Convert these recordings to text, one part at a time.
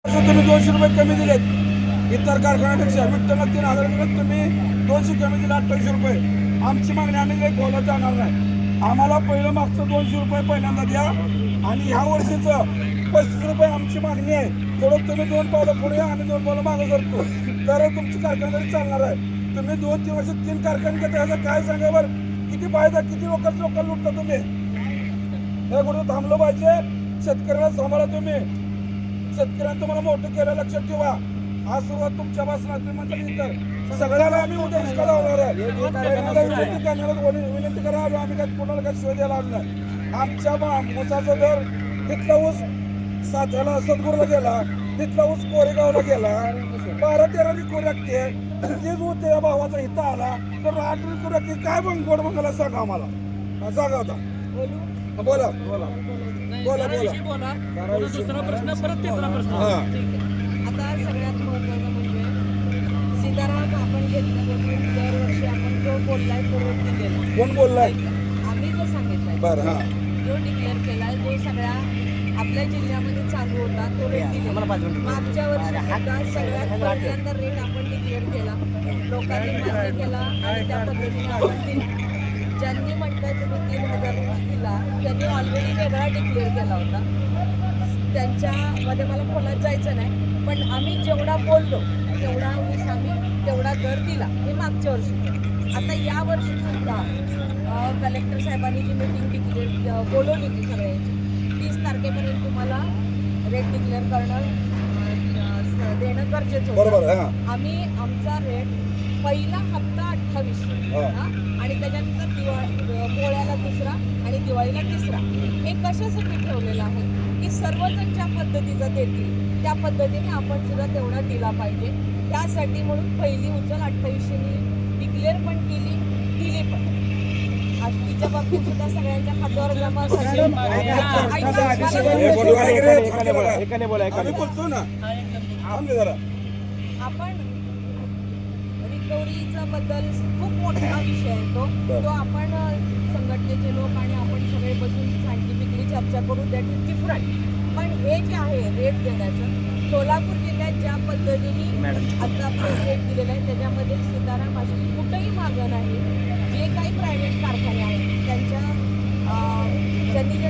तुम्ही 200 रुपये कमी दिलेत इतर कारखान्यापेक्षा. विठ्ठल 3000 दिलेत, तुम्ही 200 कमी दिले 28 रुपये. आमची मागणी आम्ही काही खोलत जाणार नाही. आम्हाला पहिलं मागचं 200 रुपये पहिल्यांदा द्या आणि ह्या वर्षीचं 35 रुपये आमची मागणी आहे. थोडं तुम्ही 2 पावलं पुढे आम्ही 2 पावलं मागं सरतो तर तुमची कारखानदारी चालणार आहे. तुम्ही 2-3 वर्ष 3 कारखाने घेता ह्याचं काय सांगा बरं? किती फायदा, किती लोकांना लुटता तुम्ही? हे कुठं थांबलं पाहिजे. शेतकऱ्याला सांभाळा तुम्ही. शेतकऱ्यांनी तुम्हाला मोठं केलं, लक्षात ठेवा. आज सुरुवात तुमच्यापासून तर सगळ्याला आम्ही उद्या हुसका लावणार आहे. विनंती करा आलो आम्ही काय कोणाला काही शिवाय द्यायला आलो नाही. आमच्या ऊसाचा दर तिथला ऊस साध्याला सदगुरूला गेला, तिथला ऊस कोरेगावला गेला, 12-13 रिको लागते. तेच ऊस त्या भावाचा इथं आला तर 8 रिको लागते. काय मग गोड मंगाला सांगा आम्हाला, सांगा होता. बोला बोला बोला बोला. दुसरा प्रश्न परत तिसरा प्रश्न. आता सगळ्यात महत्वाचं म्हणजे सीताराम आपण घेतल्यापासून दरवर्षी आपण जो बोललाय तो रेट दिलेला. कोण बोललाय? आम्ही जो सांगितलाय बरं. हा, जो डिक्लेअर केलाय जो सगळ्या आपल्या जिल्ह्यामध्ये चालू होता तो रेट दिलेला. मागच्या वर्षी सुद्धा सगळ्यात पहिल्यांदा रेट आपण डिक्लेअर केला, लोकांनी मान्य केला आणि त्या पद्धतीने आपण दिला. ज्यांनी म्हटलंय तुम्ही 3000 दिला त्यांनी ऑलरेडी वेगळा डिक्लेअर केला होता. त्यांच्यामध्ये मला खोलात जायचं नाही, पण आम्ही जेवढा बोललो तेवढा ऊस आम्ही तेवढा दर दिला. हे मागच्या वर्षी. आता या वर्षी सुद्धा कलेक्टर साहेबांनी जी मीटिंग डिक्लेअर बोलवली होती सगळ्यांची, 30 तारखेपर्यंत तुम्हाला रेट डिक्लेअर करणं देणं गरजेचं होतं. आम्ही आमचा रेट पहिला हप्ता 28 आणि त्याच्यानंतर पोळ्याला दुसरा आणि दिवाळीला तिसरा. हे कशासाठी ठेवलेलं आहे की सर्वजण ज्या पद्धतीचा देतील त्या पद्धतीने आपण सुद्धा तेवढा दिला पाहिजे. त्यासाठी म्हणून पहिली उचल 2800 डिक्लेअर पण केली, दिली पण. तिच्या बाबतीत सुद्धा सगळ्यांच्या हातावर जमा आपण रिकव्हरीचा बद्दल खूप मोठा विषय आहे तो आपण संघटनेचे लोक आणि आपण सगळे बसून सायंटिफिकली चर्चा करू. That is different. पण हे जे आहे रेट देण्याचं, सोलापूर जिल्ह्यात ज्या पद्धतीने आता आपण रेट दिलेला आहे त्याच्यामध्ये सीताराम अशी कुठंही मागं नाही. जे काही प्रायव्हेट कारखाने आहेत त्यांच्या ज्यांनी जो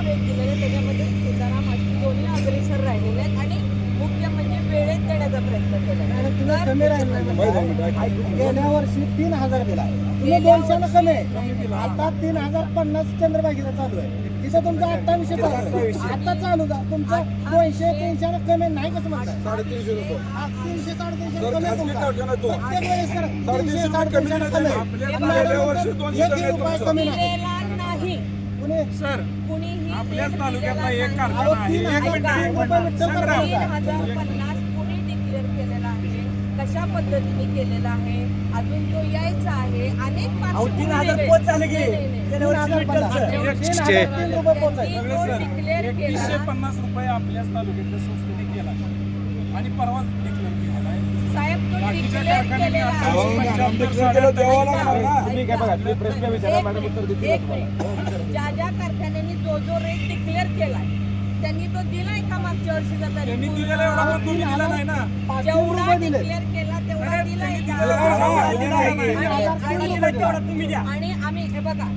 रेट दिलेला आहे त्याच्यामध्ये सीताराम अशी दोन्ही अग्रेसर राहिलेले आहेत आणि मुख्य म्हणजे वेळेत देण्याचा प्रयत्न केला. गेल्या वर्षी 3000 दिला, तुम्ही 200 कमी. आता 3050 चंद्रभागेला चालू आहे, तिथं तुमचा 2800 चालू आहे. आता चालू का तुमचं 200-300 कमी नाही कसं म्हणतात? 350 रुपये. 300-350 सर, कमी खासगी कारखाना तो. प्रत्येक वेळेस सर 300-350 कमी. गेल्या वर्षी 200 1 रुपये कमी नाही. दिलेला नाही. सर, कुणीही आपल्याच रेट तालुक्यातला दिलेला एक नाही. कारखाना आहे. 3050 कुणी डिक्लेअर केलेला आहे, कशा पद्धतीने केलेला आहे, अजून तो यायचा आहे. अनेक 3000 पोच झाले की 3050 डिक्लेअर केला. 150 रुपये आपल्याच तालुक्यातल्या संस्थेने केला आणि परवाच डिक्लेअर केलेला आहे. साहेब तो बाकीच्या डिक्लेअर कारखान्यांनी केलेला आता आहे. तुम्ही काय बघा, तुम्ही प्रश्न विचारा, मॅडम उत्तर देतील. ज्या ज्या कारखान्यांनी जो रेट डिक्लेअर केलाय त्यांनी तो दिलाय का मागच्या वर्षीचा तरी? त्यांनी दिलेला एवढा पण तुम्ही दिला नाही ना. जेवढा डिक्लेअर केला तेवढा दिलाय का? आणि आम्ही हे बघा